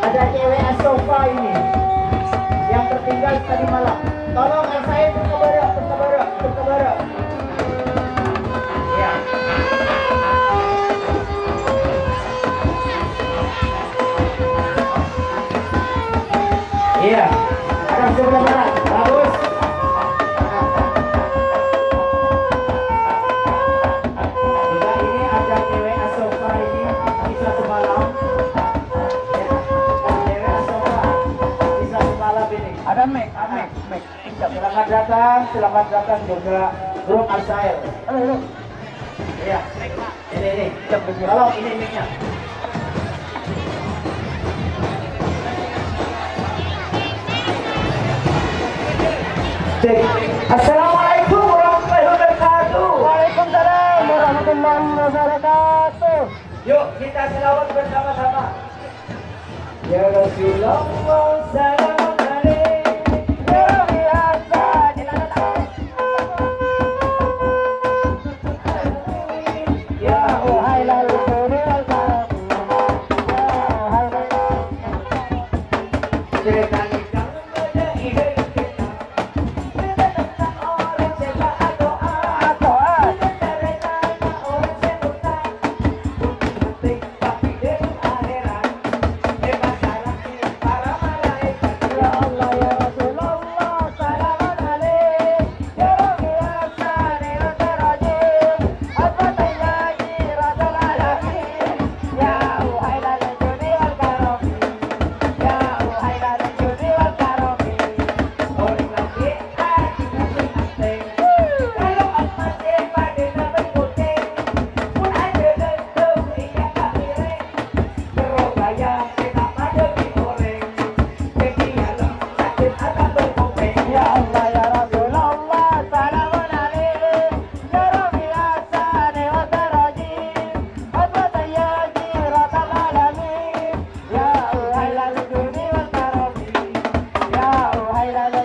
ada cewek Asofa ini yang tertinggal tadi malam. Tolong saya berkabar. Ya. Iya, ada sebelah barat, bagus. Juga ini ada cewek Asofa ini di satu malam. Ya, cewek Asofa di satu malam ini. Ada Mek. Selamat datang juga grup Alsair. Halo. Iya, ini. Tolong ini Meknya. Assalamualaikum warahmatullahi wabarakatuh. Waalaikumsalam warahmatullahi wabarakatuh. Yuk kita selawat bersama-sama. Ya Rasulullah salam alaik. Ya biasa Ya wahai lalu wal karam. ceritanya kamu pada ide kita. Kita tentang orang sepak doa. Ceritanya orang sebuta. Penting tapi di akhirat. Masalah para malaikat. Ya Allah ya Rasulullah salamun alaik. Ya Rabbi asani wa tarajim. Al-Fatih lagi Rasul alamin. Ya wahai lalu wal karam. Ya wahai lalu wal karam. Orang lagi hati penting. Kalau emasnya pada nama putih. Pun ada tentu iya tak miring. Berobaya kita pada digoreng. Jadi alam sakit akan berkopeng. Ya Allah ya Rasulullah salamun alaik. Ya Rabbi asani wa tarajim. Al-Fatih lagi Rasul alamin. Ya wahai lalu wal karam. Ya wahai lalu